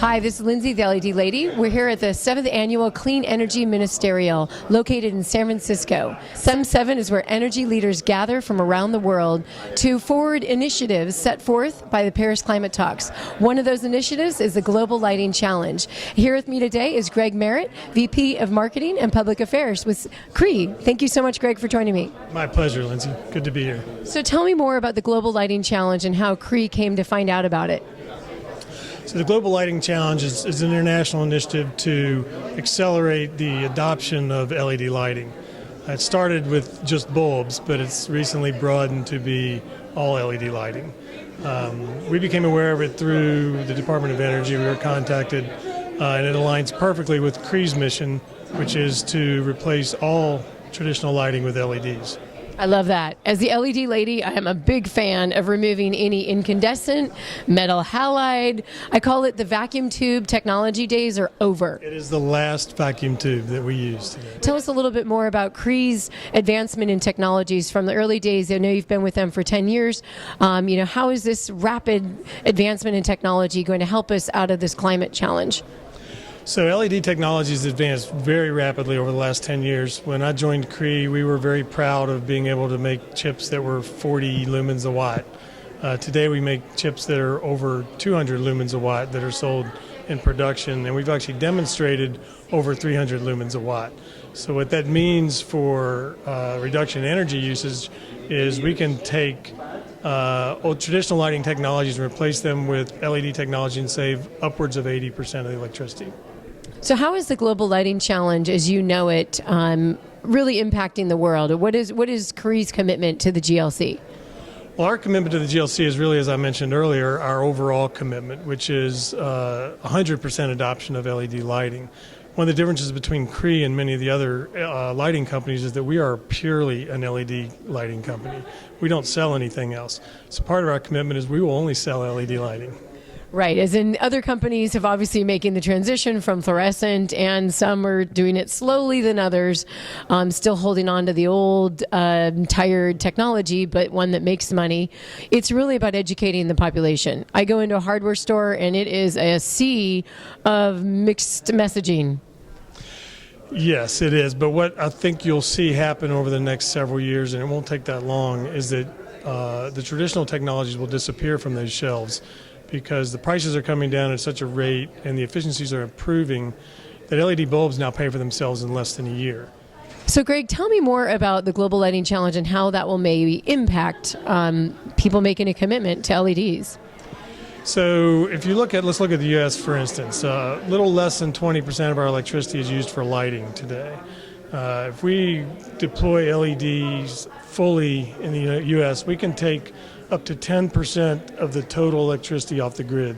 Hi, this is Lindsay, the LED Lady. We're here at the 7th Annual Clean Energy Ministerial, located in San Francisco. CEM7 is where energy leaders gather from around the world to forward initiatives set forth by the Paris Climate Talks. One of those initiatives is the Global Lighting Challenge. Here with me today is Greg Merritt, VP of Marketing and Public Affairs with CREE. Thank you so much, Greg, for joining me. My pleasure, Lindsay. Good to be here. So tell me more about the Global Lighting Challenge and how CREE came to find out about it. So the Global Lighting Challenge is an international initiative to accelerate the adoption of LED lighting. It started with just bulbs, but it's recently broadened to be all LED lighting. We became aware of it through the Department of Energy. We were contacted, and it aligns perfectly with CREE's mission, which is to replace all traditional lighting with LEDs. I love that. As the LED lady, I am a big fan of removing any incandescent, metal halide. I call it the vacuum tube technology days are over. It is the last vacuum tube that we use today. Tell us a little bit more about CREE's advancement in technologies from the early days. I know you've been with them for 10 years. How is this rapid advancement in technology going to help us out of this climate challenge? So LED technology has advanced very rapidly over the last 10 years. When I joined CREE, we were very proud of being able to make chips that were 40 lumens a watt. Today we make chips that are over 200 lumens a watt that are sold in production, and we've actually demonstrated over 300 lumens a watt. So what that means for reduction in energy usage is we can take old traditional lighting technologies and replace them with LED technology and save upwards of 80% of the electricity. So how is the Global Lighting Challenge, as you know it, really impacting the world? What is CREE's commitment to the GLC? Well, our commitment to the GLC is really, as I mentioned earlier, our overall commitment, which is 100% adoption of LED lighting. One of the differences between CREE and many of the other lighting companies is that we are purely an LED lighting company. We don't sell anything else. So part of our commitment is we will only sell LED lighting. Right, as in other companies have obviously making the transition from fluorescent, and some are doing it slowly than others, still holding on to the old tired technology, but one that makes money. It's really about educating the population. I go into a hardware store and it is a sea of mixed messaging. Yes, it is, but what I think you'll see happen over the next several years, and it won't take that long, is that the traditional technologies will disappear from those shelves, because the prices are coming down at such a rate and the efficiencies are improving that LED bulbs now pay for themselves in less than a year. So Greg, tell me more about the Global Lighting Challenge and how that will maybe impact people making a commitment to LEDs. So if you let's look at the U.S. for instance, a little less than 20% of our electricity is used for lighting today. If we deploy LEDs fully in the U.S., we can take up to 10% of the total electricity off the grid.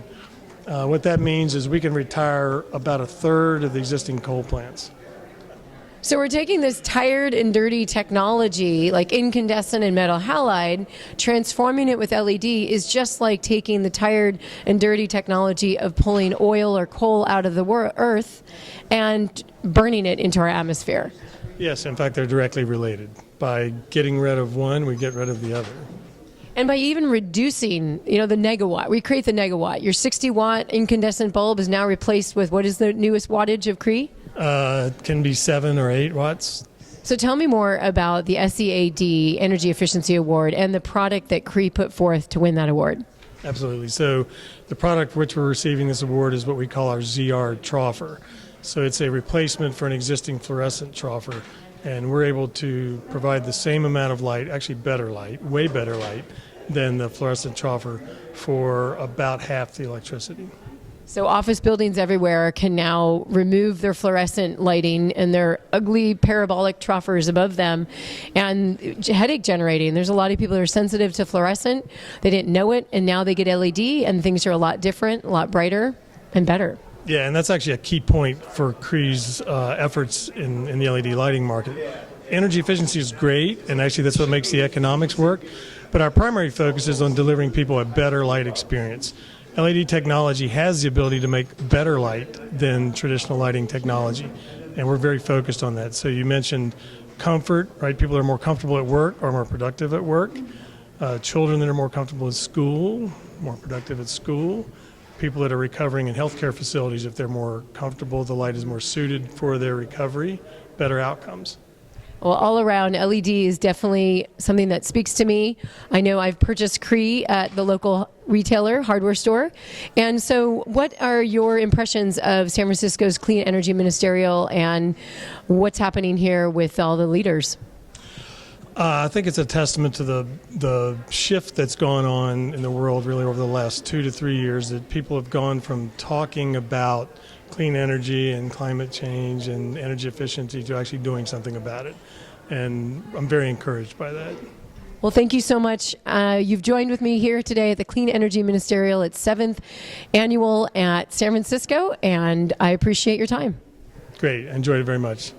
What that means is we can retire about a third of the existing coal plants. So we're taking this tired and dirty technology, like incandescent and metal halide, transforming it with LED is just like taking the tired and dirty technology of pulling oil or coal out of the earth and burning it into our atmosphere. Yes, in fact, they're directly related. By getting rid of one, we get rid of the other. And by even reducing, the negawatt, we create the negawatt. Your 60-watt incandescent bulb is now replaced with, what is the newest wattage of CREE? It can be 7 or 8 watts. So tell me more about the SEAD Energy Efficiency Award and the product that CREE put forth to win that award. Absolutely. So the product for which we're receiving this award is what we call our ZR troffer. So it's a replacement for an existing fluorescent troffer, and we're able to provide the same amount of light, actually better light, way better light, than the fluorescent troffer for about half the electricity. So office buildings everywhere can now remove their fluorescent lighting and their ugly parabolic troffers above them, and headache generating. There's a lot of people that are sensitive to fluorescent. They didn't know it, and now they get LED, and things are a lot different, a lot brighter, and better. Yeah, and that's actually a key point for CREE's efforts in the LED lighting market. Energy efficiency is great, and actually that's what makes the economics work, but our primary focus is on delivering people a better light experience. LED technology has the ability to make better light than traditional lighting technology, and we're very focused on that. So you mentioned comfort, right? People that are more comfortable at work are more productive at work. Children that are more comfortable at school, more productive at school. people that are recovering in healthcare facilities, if they're more comfortable, the light is more suited for their recovery, better outcomes. Well, all around, LED is definitely something that speaks to me. I know I've purchased CREE at the local retailer, hardware store. And so what are your impressions of San Francisco's Clean Energy Ministerial and what's happening here with all the leaders? I think it's a testament to the shift that's gone on in the world really over the last 2 to 3 years, that people have gone from talking about clean energy and climate change and energy efficiency to actually doing something about it. And I'm very encouraged by that. Well, thank you so much. You've joined with me here today at the Clean Energy Ministerial. It's 7th annual at San Francisco, and I appreciate your time. Great. I enjoyed it very much.